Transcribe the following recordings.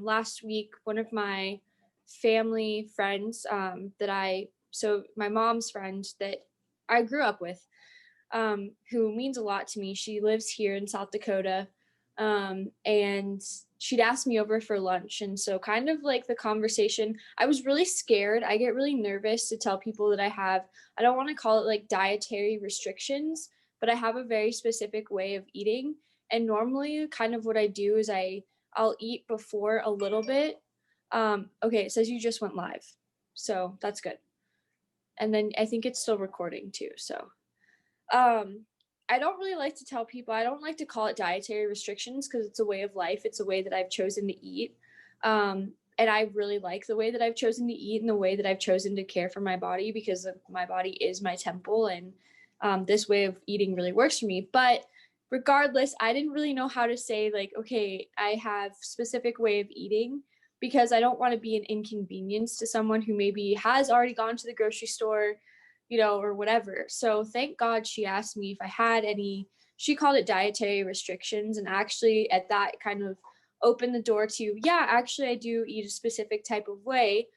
last week, one of my family friends so my mom's friend that I grew up with, who means a lot to me. She lives here in South Dakota. And she'd asked me over for lunch. And so kind of like the conversation, I was really scared. I get really nervous to tell people that I don't want to call it like dietary restrictions, but I have a very specific way of eating. And normally kind of what I do is I'll eat before a little bit. Okay, it says you just went live. So that's good. And then I think it's still recording too. So I don't really like to tell people, I don't like to call it dietary restrictions because it's a way of life. It's a way that I've chosen to eat. And I really like the way that I've chosen to eat and the way that I've chosen to care for my body because my body is my temple. And this way of eating really works for me. But regardless, I didn't really know how to say like, okay, I have specific way of eating because I don't want to be an inconvenience to someone who maybe has already gone to the grocery store, or whatever. So thank God she asked me if I had any, she called it dietary restrictions. And actually at that kind of opened the door to, yeah, actually I do eat a specific type of way.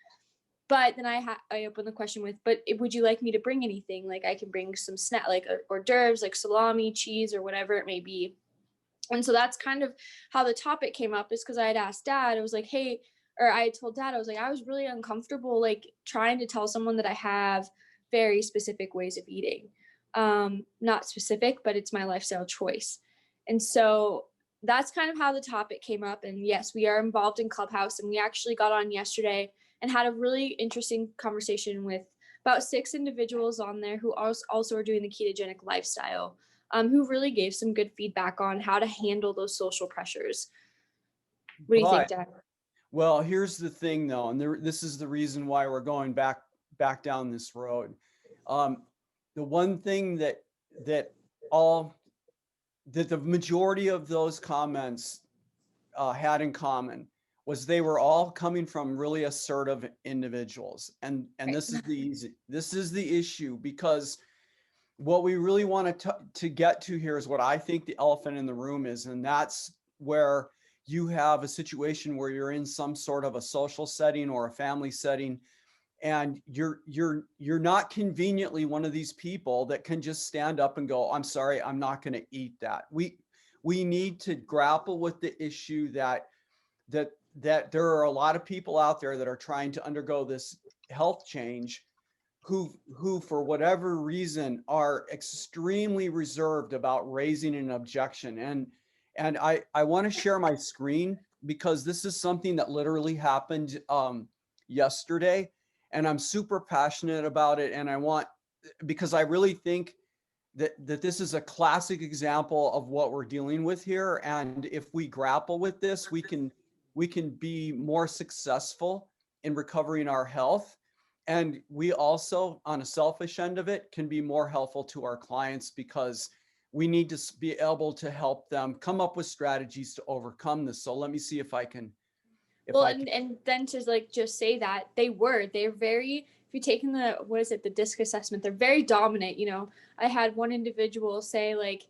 But then I opened the question with, but would you like me to bring anything? Like I can bring some snack, like hors d'oeuvres, like salami, cheese, or whatever it may be. And so that's kind of how the topic came up, is because I had asked Dad, I was like, hey, or I had told Dad, I was like, I was really uncomfortable, like trying to tell someone that I have very specific ways of eating. Not specific, but it's my lifestyle choice. And so that's kind of how the topic came up. And yes, we are involved in Clubhouse, and we actually got on yesterday and had a really interesting conversation with about 6 individuals on there who also are doing the ketogenic lifestyle, who really gave some good feedback on how to handle those social pressures. What do you think, Dad? Well, here's the thing though, and this is the reason why we're going back down this road. The one thing that the majority of those comments had in common was they were all coming from really assertive individuals, and this is the issue, because what we really want to get to here is what I think the elephant in the room is, and that's where you have a situation where you're in some sort of a social setting or a family setting, and you're not conveniently one of these people that can just stand up and go, I'm sorry, I'm not going to eat that. We need to grapple with the issue that there are a lot of people out there that are trying to undergo this health change who for whatever reason are extremely reserved about raising an objection. And I want to share my screen because this is something that literally happened yesterday, and I'm super passionate about it. And because I really think that this is a classic example of what we're dealing with here. And if we grapple with this, we can be more successful in recovering our health. And we also, on a selfish end of it, can be more helpful to our clients because we need to be able to help them come up with strategies to overcome this. So let me see if I can. And then to like just say that they're very, if you're taking the DISC assessment, they're very dominant. I had one individual say like,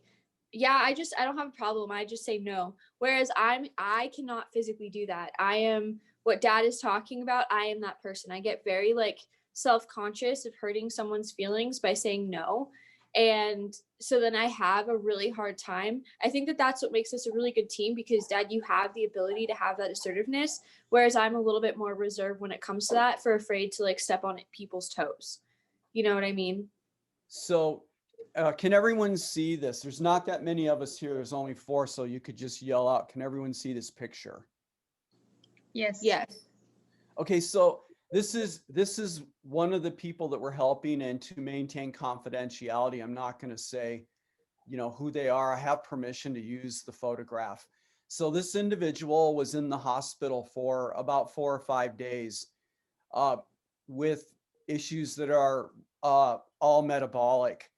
yeah, I don't have a problem. I just say no. Whereas I cannot physically do that. I am what Dad is talking about. I am that person. I get very like self-conscious of hurting someone's feelings by saying no. And so then I have a really hard time. I think that that's what makes us a really good team because Dad, you have the ability to have that assertiveness, whereas I'm a little bit more reserved when it comes to that, for afraid to like step on people's toes. You know what I mean? So can everyone see this? There's not that many of us here. There's only 4, so you could just yell out, can everyone see this picture? Yes. Yes. Okay, so this is one of the people that we're helping, and to maintain confidentiality, I'm not going to say, who they are. I have permission to use the photograph. So this individual was in the hospital for about 4 or 5 days with issues that are all metabolic,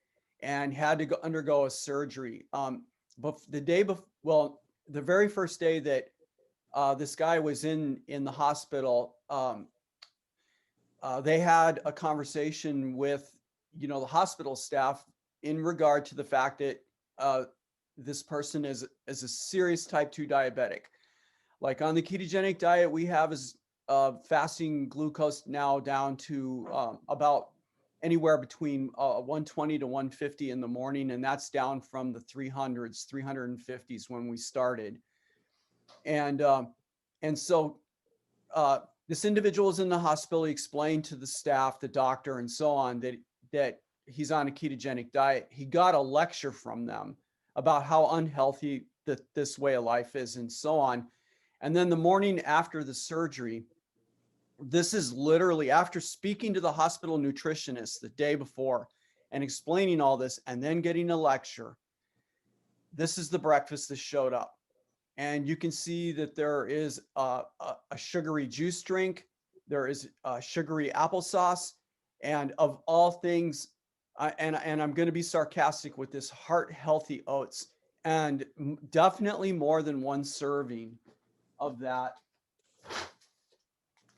and had to undergo a surgery. But the very first day that this guy was in the hospital, they had a conversation with, the hospital staff in regard to the fact that this person is a serious type 2 diabetic. Like on the ketogenic diet, we have is fasting glucose now down to about anywhere between 120 to 150 in the morning, and that's down from the 300s, 350s when we started. And so this individual is in the hospital. He explained to the staff, the doctor, and so on that he's on a ketogenic diet. He got a lecture from them about how unhealthy this way of life is, and so on. And then the morning after the surgery, this is literally after speaking to the hospital nutritionist the day before and explaining all this, and then getting a lecture. This is the breakfast that showed up. And you can see that there is a sugary juice drink, there is sugary applesauce, and of all things, and I'm going to be sarcastic with this, heart healthy oats, and definitely more than one serving of that.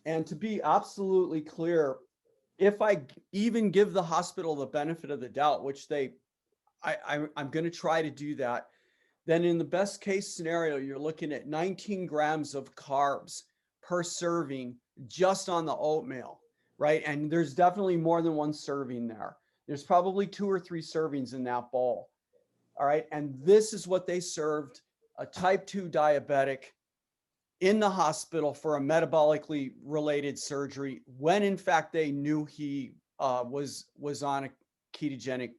And to be absolutely clear, if I even give the hospital the benefit of the doubt, which I'm going to try to do that, then in the best case scenario, you're looking at 19 grams of carbs per serving just on the oatmeal, right? And there's definitely more than one serving there. There's probably 2 or 3 servings in that bowl. All right. And this is what they served a type 2 diabetic in the hospital for a metabolically related surgery, when in fact they knew he was on a ketogenic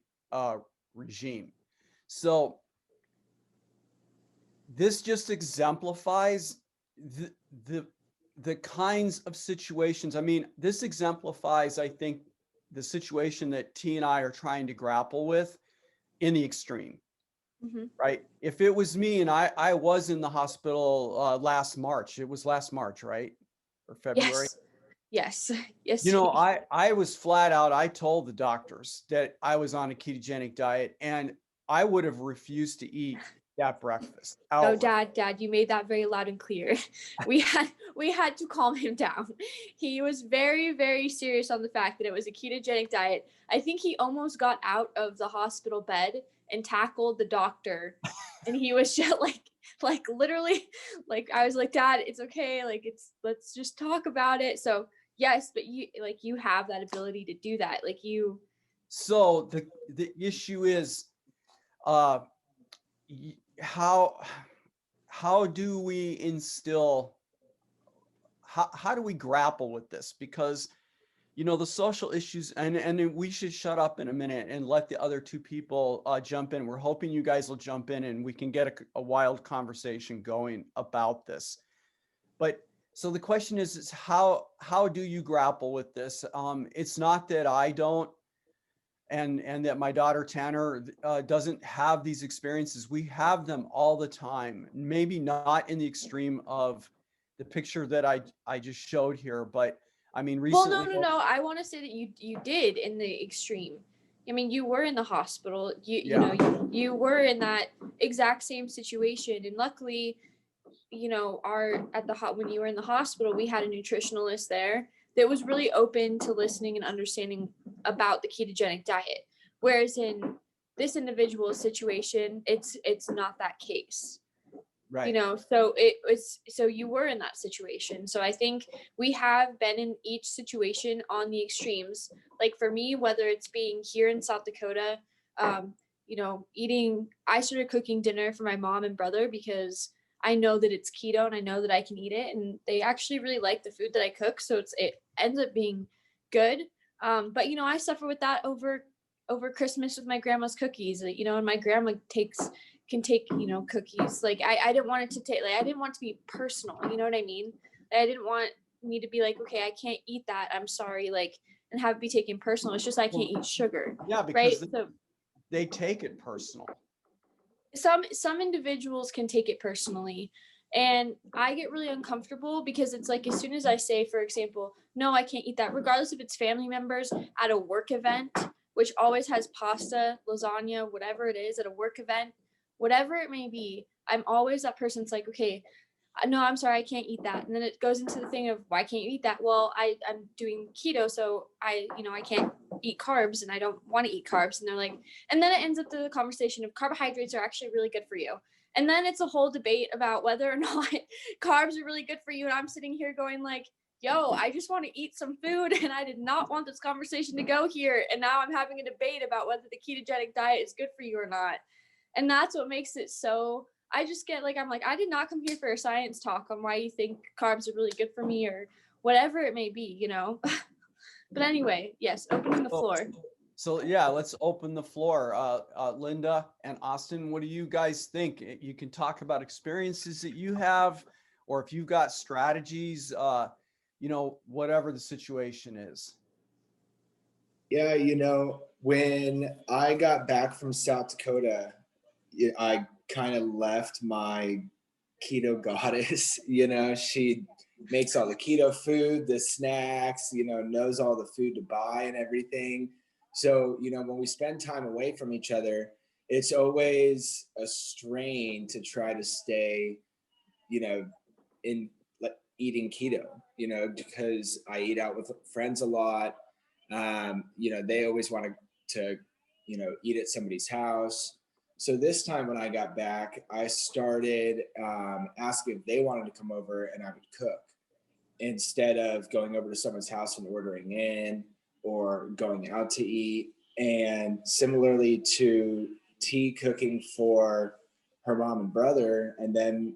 regime. So this just exemplifies the kinds of situations. I mean, this exemplifies, I think, the situation that T and I are trying to grapple with in the extreme. Mm-hmm. Right? If it was me and I was in the hospital last March, it was last March, right? Or February? Yes. Yes. You know, I was flat out, I told the doctors that I was on a ketogenic diet, and I would have refused to eat that breakfast Oh, outright. Dad, you made that very loud and clear. We had to calm him down. He was very, very serious on the fact that it was a ketogenic diet. I think he almost got out of the hospital bed and tackled the doctor, and he was just like literally, like I was like, Dad, it's okay, like let's just talk about it. So yes, but you have that ability to do that, like you. So the issue is, how do we instill, how do we grapple with this? Because the social issues, and we should shut up in a minute and let the other 2 people jump in. We're hoping you guys will jump in and we can get a wild conversation going about this. But so the question is how do you grapple with this? It's not that I don't, and that my daughter Tanner doesn't have these experiences. We have them all the time. Maybe not in the extreme of the picture that I just showed here, but I mean, recently. Well, no. I want to say that you did in the extreme. I mean, you were in the hospital. You know, you were in that exact same situation, and luckily, when you were in the hospital, we had a nutritionalist there that was really open to listening and understanding about the ketogenic diet. Whereas in this individual's situation, it's not that case. Right. So you were in that situation. So I think we have been in each situation on the extremes. Like for me, whether it's being here in South Dakota, I started cooking dinner for my mom and brother because I know that it's keto and I know that I can eat it, and they actually really like the food that I cook. So it ends up being good. But I suffer with that over Christmas with my grandma's cookies, and my grandma can take cookies. Like I didn't want it to take, like I didn't want it to be personal, you know what I mean? I didn't want me to be like, okay, I can't eat that, I'm sorry, like, and have it be taken personal. It's just I can't eat sugar. Yeah, because right? So they take it personal. Some individuals can take it personally, and I get really uncomfortable because it's like as soon as I say, for example, no, I can't eat that, regardless if it's family members at a work event, which always has pasta, lasagna, whatever it is at a work event, whatever it may be, I'm always that person's like, okay, no, I'm sorry, I can't eat that. And then it goes into the thing of, why can't you eat that? Well, I'm doing keto, so I can't eat carbs, and I don't want to eat carbs. And they're like, and then it ends up to the conversation of carbohydrates are actually really good for you. And then it's a whole debate about whether or not carbs are really good for you. And I'm sitting here going like, yo, I just want to eat some food and I did not want this conversation to go here. And now I'm having a debate about whether the ketogenic diet is good for you or not. And that's what makes it so, I just get like, I'm like, I did not come here for a science talk on why you think carbs are really good for me or whatever it may be, you know? But anyway, yes, opening the floor. So yeah, let's open the floor. Linda and Austin, what do you guys think? You can talk about experiences that you have, or if you've got strategies, whatever the situation is. Yeah, when I got back from South Dakota, I kind of left my keto goddess. She makes all the keto food, the snacks, knows all the food to buy and everything. So, when we spend time away from each other, it's always a strain to try to stay, in eating keto, because I eat out with friends a lot. They always want to eat at somebody's house. So this time when I got back, I started asking if they wanted to come over and I would cook instead of going over to someone's house and ordering in or going out to eat. And similarly to T cooking for her mom and brother, and then,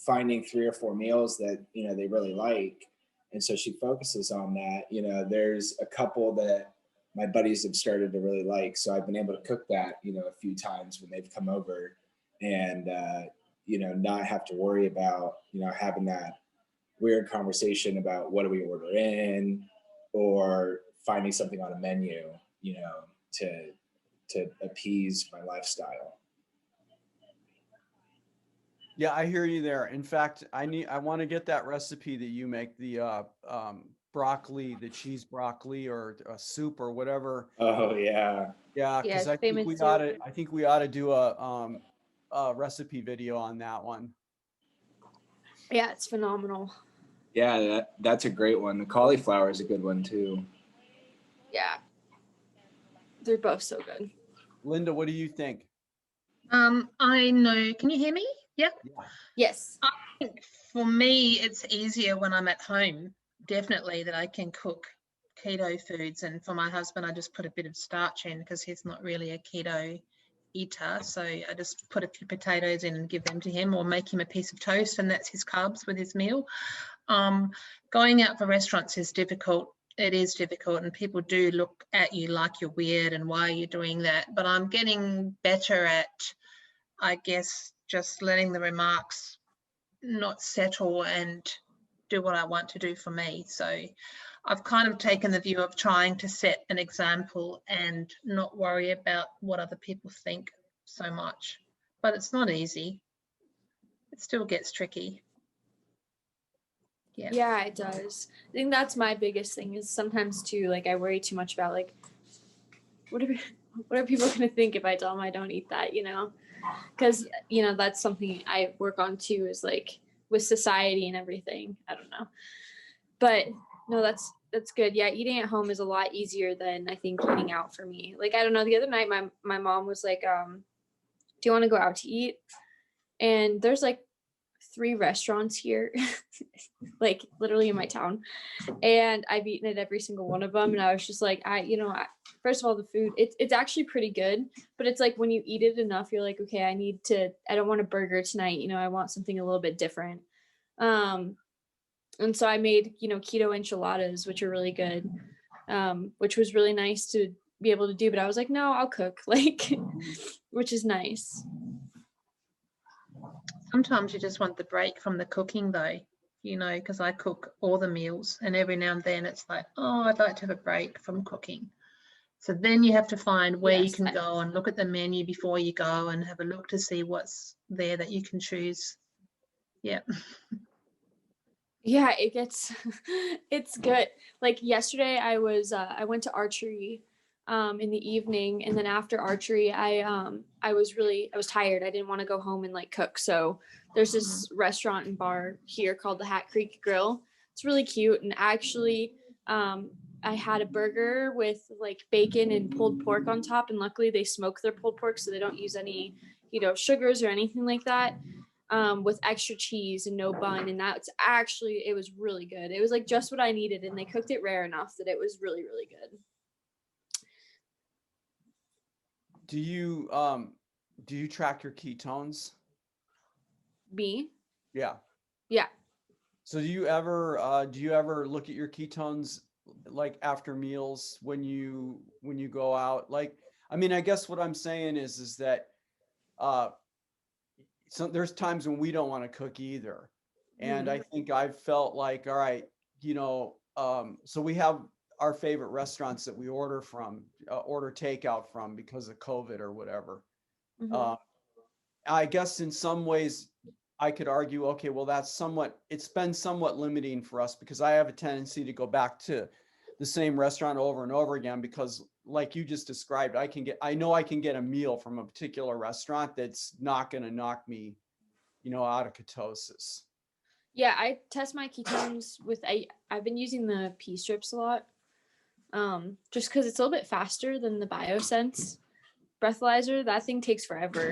finding 3 or 4 meals that, they really like. And so she focuses on that. There's a couple that my buddies have started to really like. So I've been able to cook that, a few times when they've come over and, not have to worry about, having that weird conversation about what do we order in or finding something on a menu, to appease my lifestyle. Yeah, I hear you there. In fact, I want to get that recipe that you make, the broccoli, the cheese broccoli or a soup or whatever. Oh yeah. Yeah, because Yeah, famous soup. I think we ought to do a recipe video on that one. Yeah, it's phenomenal. Yeah, that's a great one. The cauliflower is a good one too. Yeah. They're both so good. Linda, what do you think? I know. Can you hear me? Yeah. Yes. I think for me, it's easier when I'm at home, definitely, that I can cook keto foods. And for my husband, I just put a bit of starch in because he's not really a keto eater. So I just put a few potatoes in and give them to him, or make him a piece of toast, and that's his carbs with his meal. Going out for restaurants is difficult. It is difficult, and people do look at you like you're weird and why are you doing that? But I'm getting better at, I guess, just letting the remarks not settle and do what I want to do for me. So I've kind of taken the view of trying to set an example and not worry about what other people think so much. But it's not easy. It still gets tricky. Yeah, it does. I think that's my biggest thing is sometimes too, like I worry too much about like, what are people going to think if I tell them I don't eat that, because, that's something I work on too, is like with society and everything. I don't know. But no, that's good. Yeah. Eating at home is a lot easier than I think eating out for me. Like, I don't know, the other night, my mom was like, do you want to go out to eat? And there's like 3 restaurants here, like literally in my town. And I've eaten at every single one of them. And I was just like, first of all, the food, it's actually pretty good, but it's like when you eat it enough, you're like, okay, I don't want a burger tonight. I want something a little bit different. And so I made, keto enchiladas, which are really good, which was really nice to be able to do. But I was like, no, I'll cook, like, which is nice. Sometimes you just want the break from the cooking though, because I cook all the meals, and every now and then it's like, oh, I'd like to have a break from cooking. So then you have to find where you can go and look at the menu before you go and have a look to see what's there that you can choose. Yeah. Yeah, it's good. Like yesterday I went to archery in the evening, and then after archery I was tired. I didn't want to go home and like cook. So there's this restaurant and bar here called the Hat Creek Grill. It's really cute, and actually I had a burger with like bacon and pulled pork on top, and luckily they smoke their pulled pork so they don't use any, sugars or anything like that, with extra cheese and no bun. And it was really good. It was like just what I needed. And they cooked it rare enough that it was really, really good. Do you track your ketones? Me? Yeah. Yeah. So do you ever look at your ketones like after meals when you go out? Like, I mean, I guess what I'm saying is that so there's times when we don't want to cook either. And I think I've felt like, all right, so we have our favorite restaurants that we order takeout from because of COVID or whatever. Mhm. I guess in some ways I could argue, okay, well, it's been somewhat limiting for us because I have a tendency to go back to the same restaurant over and over again because like you just described, I know I can get a meal from a particular restaurant that's not going to knock me, out of ketosis. Yeah, I test my ketones I've been using the pea strips a lot. Just because it's a little bit faster than the BioSense breathalyzer. That thing takes forever.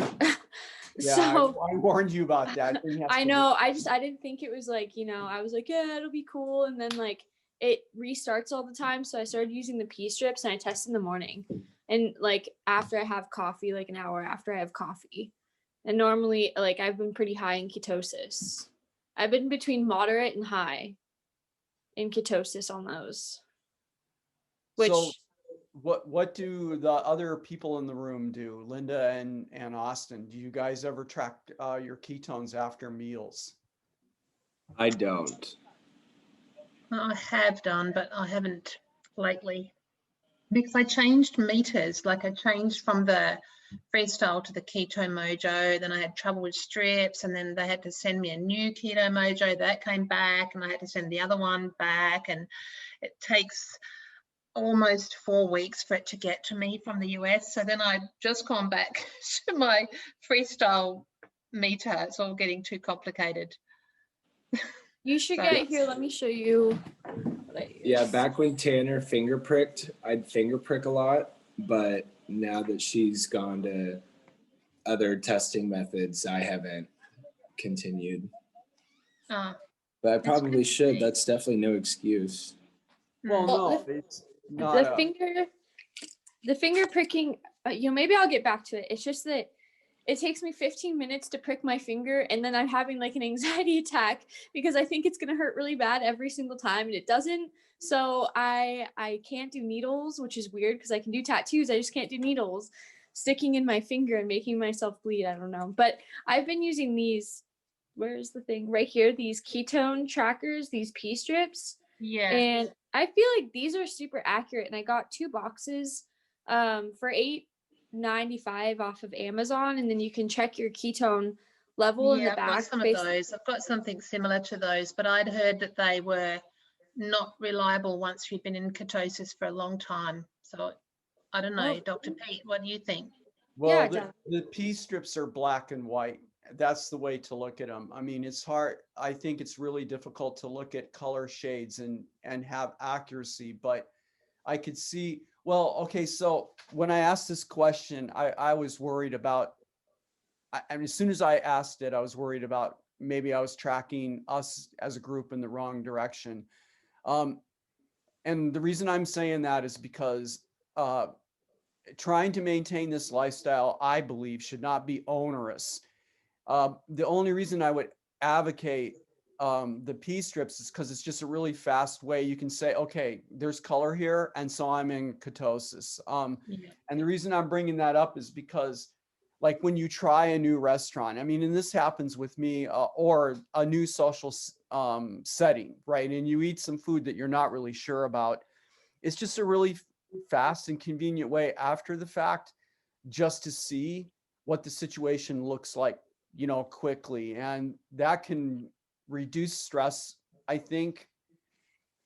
Yeah, So I warned you about that. I know. I didn't think it was like, I was like, yeah, it'll be cool. And then like it restarts all the time. So I started using the pea strips and I test in the morning. And like after I have coffee, like an hour after I have coffee. And normally like I've been pretty high in ketosis. I've been between moderate and high in ketosis on those. So Which what do the other people in the room do? Linda and Austin, do you guys ever track your ketones after meals? I don't. I have done, but I haven't lately because I changed meters. Like I changed from the freestyle to the keto mojo. Then I had trouble with strips, and then they had to send me a new keto mojo that came back, and I had to send the other one back. And it takes almost 4 weeks for it to get to me from the US. So then I've just gone back to my freestyle meter. It's all getting too complicated. you should So get here. Let me show you what I use. Yeah, back when Tanner finger pricked, I'd finger prick a lot, but now that she's gone to other testing methods, I haven't continued. uh, But I That's probably good to should. see. That's definitely no excuse. Well, Well, no, it's not the finger pricking, maybe I'll get back to it. It's just that it takes me 15 minutes to prick my finger and then I'm having like an anxiety attack because I think it's going to hurt really bad every single time and it doesn't. So I can't do needles, which is weird because I can do tattoos. I just can't do needles sticking in my finger and making myself bleed. I don't know. But I've been using these, where's the thing? Right here, these ketone trackers, these pea strips. Yeah. And I feel like these are super accurate. And I got 2 boxes for $8.95 off of Amazon. And then you can check your ketone level in the I've got back. some of those. I've got something similar to those, but I'd heard that they were not reliable once you've been in ketosis for a long time. So I don't know, Well, Dr. Pete, what do you think? Well, Yeah, the pea strips are black and white. That's the way to look at them. I mean, it's hard. I think it's really difficult to look at color shades and have accuracy, but I could see, well, okay, so when I asked this question, I was worried about, I mean, as soon as I asked it, I was worried about maybe I was tracking us as a group in the wrong direction. And the reason I'm saying that is because trying to maintain this lifestyle, I believe, should not be onerous. The only reason I would advocate the pea strips is because it's just a really fast way. You can say, okay, there's color here, and so I'm in ketosis. And the reason I'm bringing that up is because, like, when you try a new restaurant, I mean, and this happens with me, or a new social setting, right? And you eat some food that you're not really sure about. It's just a really fast and convenient way after the fact just to see what the situation looks like, quickly. And that can reduce stress, I think.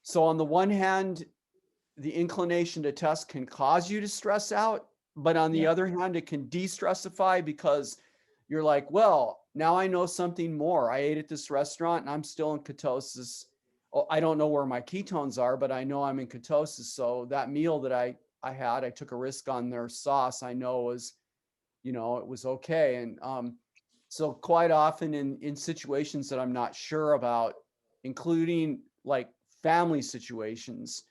So on the one hand, the inclination to test can cause you to stress out, but on the other hand, it can de-stressify because you're like, well, now I know something more. I ate at this restaurant and I'm still in ketosis. Oh, I don't know where my ketones are, but I know I'm in ketosis. So that meal that I had, I took a risk on their sauce. I know was, you know, it was okay. And so quite often in situations that I'm not sure about, including like family situations,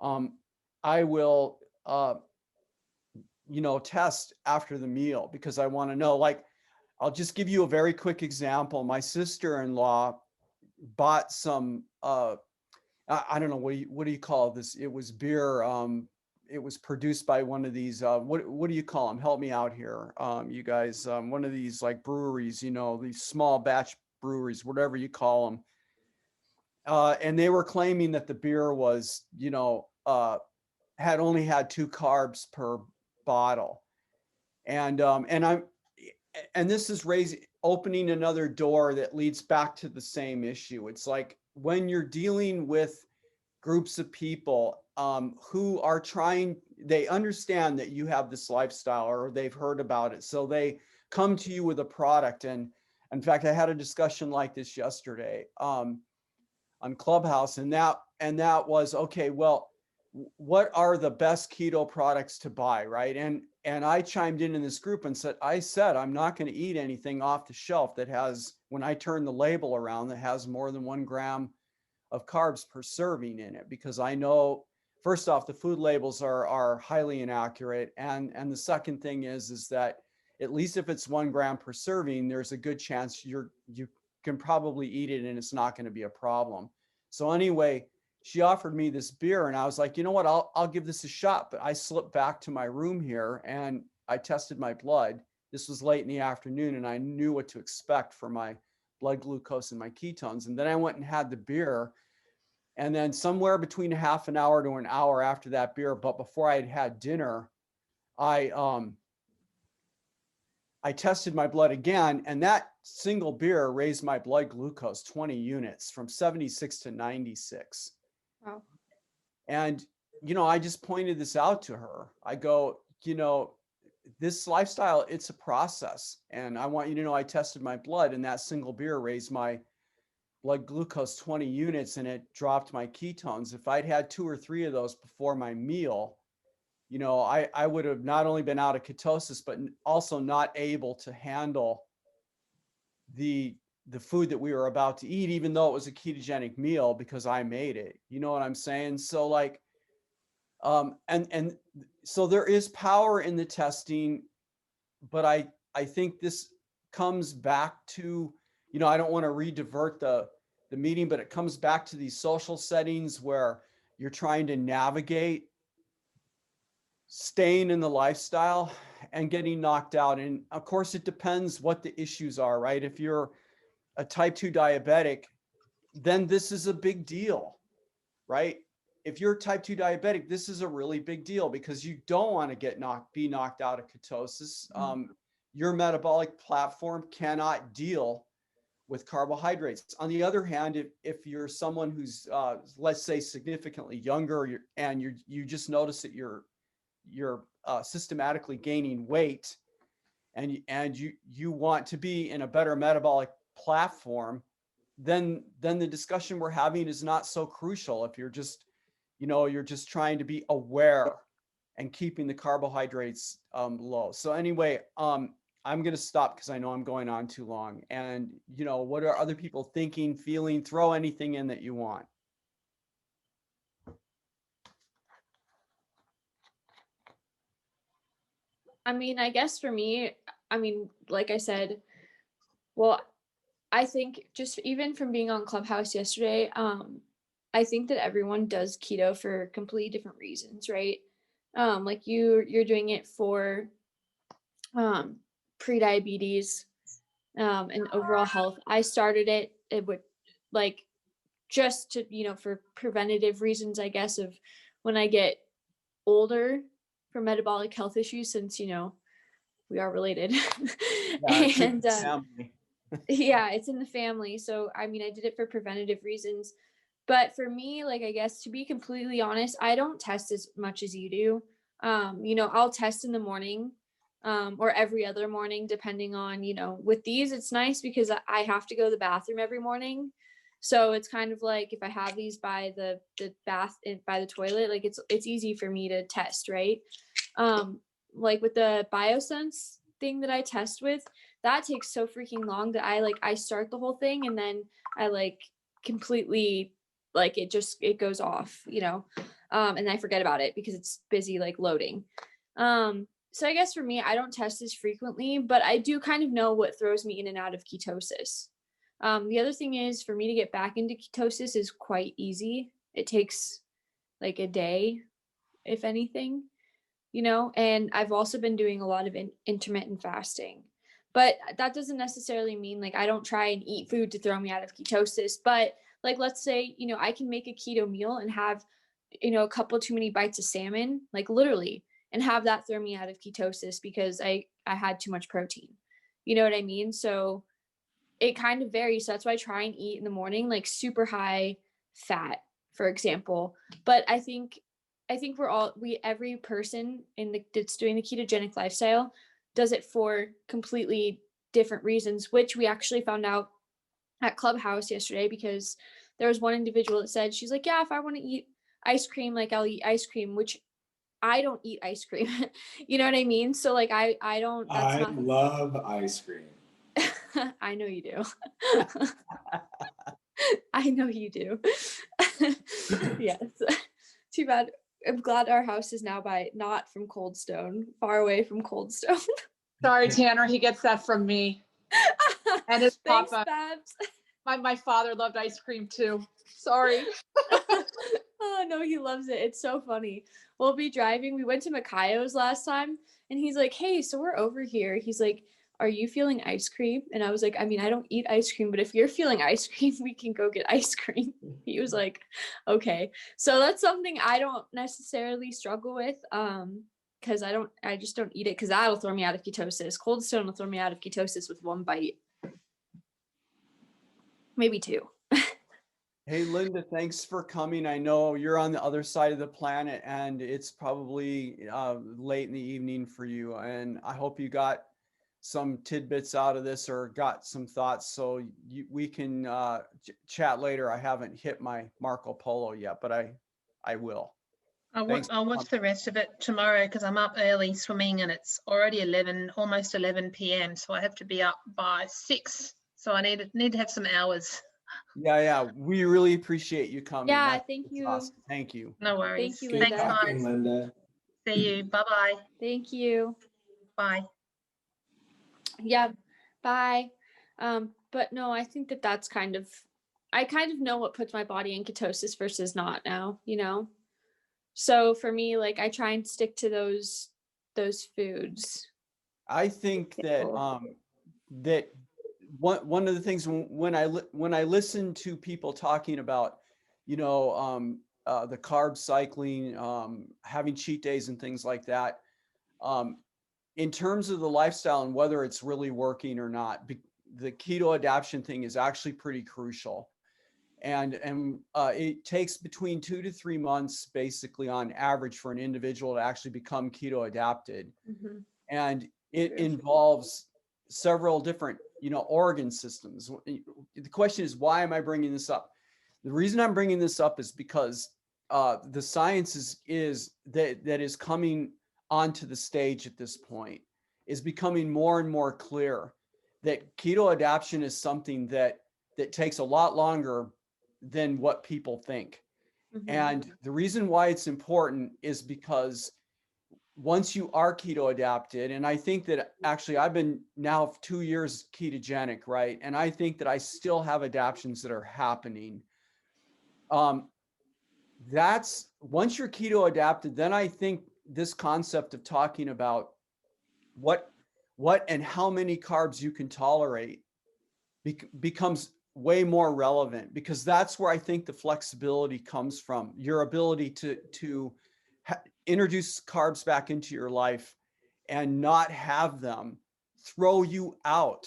I will, you know, test after the meal because I want to know. Like, I'll just give you a very quick example. My sister-in-law bought some, I don't know, what do you call this? It was beer. It was produced by one of these, what do you call them? Help me out here. You guys, one of these like breweries, you know, these small batch breweries, whatever you call them. And they were claiming that the beer was, you know, had only had 2 carbs per bottle. And this is opening another door that leads back to the same issue. It's like when you're dealing with groups of people who are they understand that you have this lifestyle or they've heard about it. So they come to you with a product. And in fact, I had a discussion like this yesterday on Clubhouse, and that was, okay, well, what are the best keto products to buy, right? And I chimed in this group and said, I'm not going to eat anything off the shelf that has, when I turn the label around, that has more than 1 gram of carbs per serving in it, because I know, first off, the food labels are highly inaccurate, and the second thing is that at least if it's 1 gram per serving, there's a good chance you can probably eat it and it's not going to be a problem. So anyway, she offered me this beer and I was like, you know what, I'll give this a shot. But I slipped back to my room here and I tested my blood. This was late in the afternoon and I knew what to expect for my blood glucose and my ketones. And then I went and had the beer. And then somewhere between a half an hour to an hour after that beer, but before I had had dinner, I tested my blood again, and that single beer raised my blood glucose 20 units from 76 to 96. Wow. And, you know, I just pointed this out to her. I go, you know, this lifestyle, it's a process. And I want you to know I tested my blood, and that single beer raised my blood glucose 20 units and it dropped my ketones. If I'd had 2 or 3 of those before my meal, you know, I would have not only been out of ketosis, but also not able to handle the food that we were about to eat, even though it was a ketogenic meal because I made it. You know what I'm saying? So like, and so there is power in the testing, but I think this comes back to, you know, I don't want to re-divert the meeting, but it comes back to these social settings where you're trying to navigate staying in the lifestyle and getting knocked out. And of course, it depends what the issues are, right? If you're a type 2 diabetic, then this is a big deal, right? If you're type 2 diabetic, this is a really big deal because you don't want to be knocked out of ketosis. Your metabolic platform cannot deal with carbohydrates. On the other hand, if you're someone who's, let's say, significantly younger, and you just notice that you're systematically gaining weight, and you want to be in a better metabolic platform, then the discussion we're having is not so crucial. If you're just, you know, you're just trying to be aware and keeping the carbohydrates low. So anyway, I'm going to stop because I know I'm going on too long. And, you know, what are other people thinking, feeling? Throw anything in that you want. I mean, I guess for me, I mean, like I said, well, I think just even from being on Clubhouse yesterday, I think that everyone does keto for completely different reasons, right? Like you're doing it for pre-diabetes and overall health. I started it would like just to, you know, for preventative reasons, I guess, of when I get older for metabolic health issues, since, you know, we are related. Yeah, And family. yeah, it's in the family. So, I mean, I did it for preventative reasons. But for me, like, I guess to be completely honest, I don't test as much as you do. You know, I'll test in the morning or every other morning, depending on, you know, with these, it's nice because I have to go to the bathroom every morning. So it's kind of like if I have these by the bath, by the toilet, like it's easy for me to test, right? Like with the BioSense, thing that I test with, that takes so freaking long that I start the whole thing and then I like completely like it goes off, you know, and I forget about it because it's busy like loading. So I guess for me, I don't test as frequently, but I do kind of know what throws me in and out of ketosis. The other thing is for me to get back into ketosis is quite easy. It takes like a day, if anything, you know, and I've also been doing a lot of intermittent fasting. But that doesn't necessarily mean like I don't try and eat food to throw me out of ketosis. But like, let's say, you know, I can make a keto meal and have, you know, a couple too many bites of salmon, like literally, and have that throw me out of ketosis because I had too much protein. You know what I mean? So it kind of varies. So that's why I try and eat in the morning, like super high fat, for example. But I think every person that's doing the ketogenic lifestyle does it for completely different reasons, which we actually found out at Clubhouse yesterday because there was one individual that said, she's like, yeah, if I want to eat ice cream, like I'll eat ice cream, which I don't eat ice cream. You know what I mean? So like I don't, that's I not, love ice cream. I know you do. I know you do. Yes. Too bad. I'm glad our house is now not from Cold Stone, far away from Cold Stone. Sorry, Tanner, he gets that from me. And his Thanks, papa. Babs. My father loved ice cream too. Sorry. Oh no, he loves it. It's so funny. We'll be driving. We went to Makayo's last time and he's like, hey, so we're over here. He's like, are you feeling ice cream? And I was like, I mean, I don't eat ice cream, but if you're feeling ice cream, we can go get ice cream. He was like, okay. So that's something I don't necessarily struggle with. Because I just don't eat it because that'll throw me out of ketosis. Cold Stone will throw me out of ketosis with one bite. Maybe two. Hey, Linda, thanks for coming. I know you're on the other side of the planet and it's probably late in the evening for you. And I hope you got some tidbits out of this or got some thoughts so we can chat later. I haven't hit my Marco Polo yet, but I will. I'll watch the rest of it tomorrow because I'm up early swimming and it's already almost 11 p.m. So I have to be up by 6. So I need to have some hours. Yeah. We really appreciate you coming. Yeah, thank you. Awesome. Thank you. No worries. Thank you, Good Linda. Thanks, talking, guys. Linda. See you. Bye-bye. Thank you. Bye. Yeah, bye. But no, I think that's I kind of know what puts my body in ketosis versus not now, you know? So for me, like I try and stick to those foods. I think that that one of the things when I listen to people talking about, you know, the carb cycling, having cheat days and things like that, in terms of the lifestyle and whether it's really working or not, the keto adaptation thing is actually pretty crucial. And it takes between 2 to 3 months, basically on average, for an individual to actually become keto adapted. Mm-hmm. And it involves several different, you know, organ systems. The question is, why am I bringing this up? The reason I'm bringing this up is because the science is that is coming onto the stage at this point, is becoming more and more clear that keto adaptation is something that takes a lot longer than what people think. Mm-hmm. And the reason why it's important is because once you are keto adapted, and I think that actually I've been now 2 years ketogenic, right? And I think that I still have adaptations that are happening. That's once you're keto adapted, then I think this concept of talking about what and how many carbs you can tolerate becomes way more relevant, because that's where I think the flexibility comes from. Your ability to introduce carbs back into your life and not have them throw you out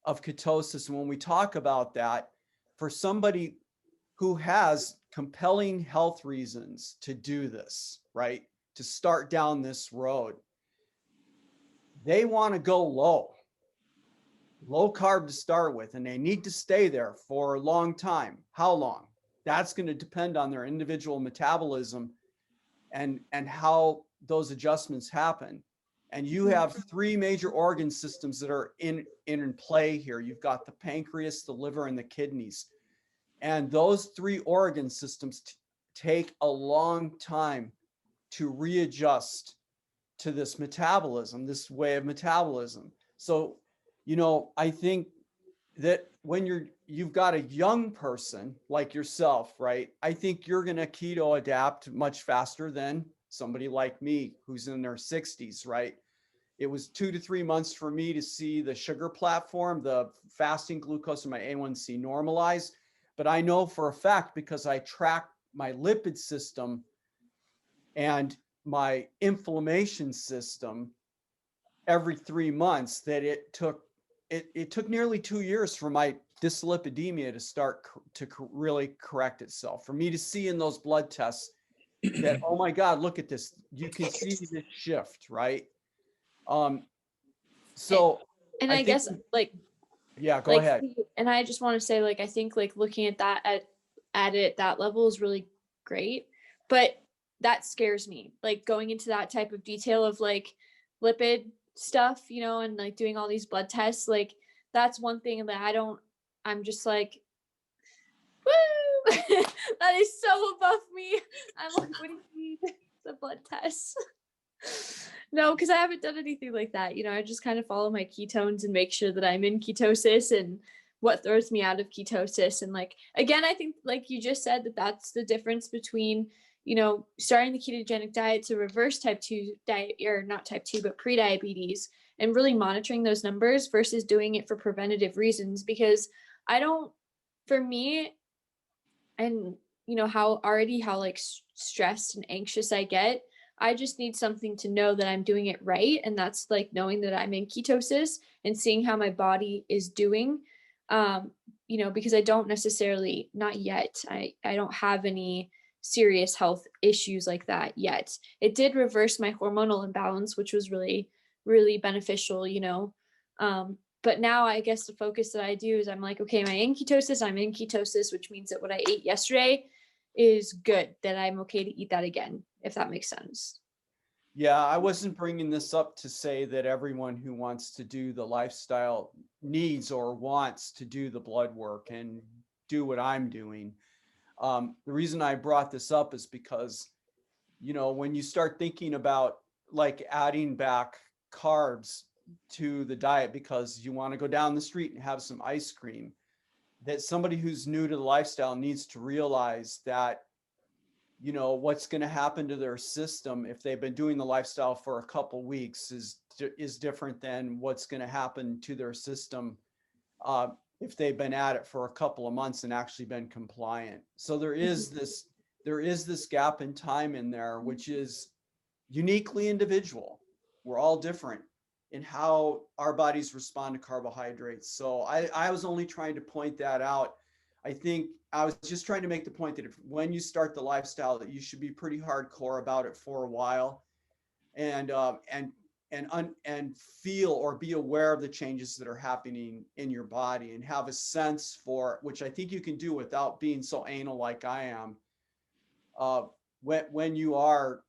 of ketosis. And when we talk about that, for somebody who has compelling health reasons to do this, right, to start down this road, they want to go low carb to start with, and they need to stay there for a long time. How long? That's going to depend on their individual metabolism and how those adjustments happen. And you have three major organ systems that are in play here. You've got the pancreas, the liver, and the kidneys. And those three organ systems take a long time to readjust to this metabolism, this way of metabolism. So, I think that when you've got a young person like yourself, right? I think you're going to keto adapt much faster than somebody like me who's in their 60s, right? It was 2 to 3 months for me to see the sugar platform, the fasting glucose, and my A1C normalize. But I know for a fact, because I track my lipid system and my inflammation system every 3 months, that it took nearly 2 years for my dyslipidemia to start to really correct itself, for me to see in those blood tests that, oh my God, look at this. You can see this shift, right? So And I I think, guess like yeah, go ahead. and I just want to say, like, I think like looking at that at it that level is really great, but that scares me, like going into that type of detail of like lipid stuff, and like doing all these blood tests. Like that's one thing that I'm just like, woo, that is so above me. I'm like, what do you need? The blood tests. No, because I haven't done anything like that. I just kind of follow my ketones and make sure that I'm in ketosis and what throws me out of ketosis. And like, again, I think like you just said, that's the difference between, starting the ketogenic diet to reverse type 2 diet, or not type 2, but pre-diabetes, and really monitoring those numbers versus doing it for preventative reasons. Because for me, and how like stressed and anxious I get, I just need something to know that I'm doing it right. And that's like knowing that I'm in ketosis and seeing how my body is doing. Because I don't necessarily, not yet, I don't have any serious health issues like that yet. It did reverse my hormonal imbalance, which was really, really beneficial, but now I guess the focus that I do is I'm like, okay, am I in ketosis? I'm in ketosis, which means that what I ate yesterday is good, that I'm okay to eat that again, if that makes sense. Yeah, I wasn't bringing this up to say that everyone who wants to do the lifestyle needs or wants to do the blood work and do what I'm doing. The reason I brought this up is because, when you start thinking about like adding back carbs to the diet because you want to go down the street and have some ice cream, that somebody who's new to the lifestyle needs to realize that, what's going to happen to their system if they've been doing the lifestyle for a couple weeks is different than what's going to happen to their system if they've been at it for a couple of months and actually been compliant. So there is this gap in time in there, which is uniquely individual. We're all different in how our bodies respond to carbohydrates. So I was only trying to point that out. I think I was just trying to make the point that when you start the lifestyle, that you should be pretty hardcore about it for a while, and feel or be aware of the changes that are happening in your body, and have a sense for, which I think you can do without being so anal like I am, when you are,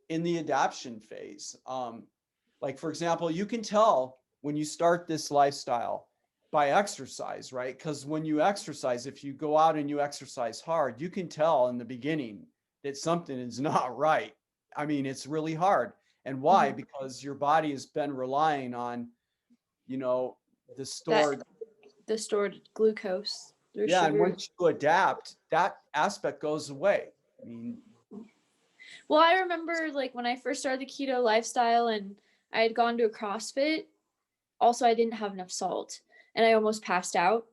in the adaptation phase. Like, for example, you can tell when you start this lifestyle by exercise, right? Because when you exercise, if you go out and you exercise hard, you can tell in the beginning that something is not right. I mean, it's really hard. And why? Because your body has been relying on, the stored Glucose through yeah, and sugar. once you adapt, that aspect goes away. I mean, Well, I remember like when I first started the keto lifestyle and I had gone to a CrossFit, also I didn't have enough salt and I almost passed out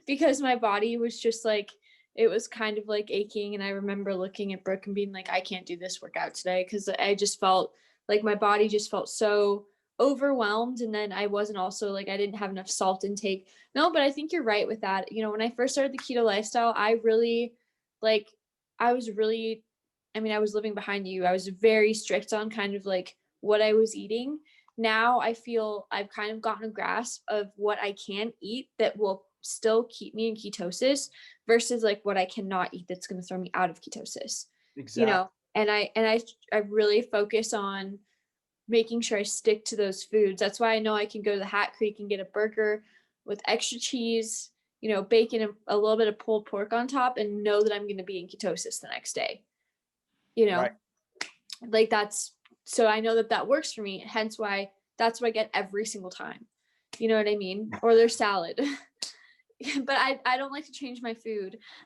because my body was just like, it was kind of like aching. And I remember looking at Brooke and being like, I can't do this workout today because I just felt like my body just felt so overwhelmed. And then I wasn't also like, I didn't have enough salt intake. No, but I think you're right with that. When I first started the keto lifestyle, I really like, I was really, I was living behind you. I was very strict on kind of like what I was eating. Now I feel I've kind of gotten a grasp of what I can eat that will still keep me in ketosis versus like what I cannot eat that's going to throw me out of ketosis. exactly. And I really focus on making sure I stick to those foods. That's why I know I can go to the Hat Creek and get a burger with extra cheese, you know, bacon and a little bit of pulled pork on top, and know that I'm going to be in ketosis the next day. You know, Right. like so I know that that works for me. Hence why that's what I get every single time. You know what I mean? Or their salad. But I don't like to change my food.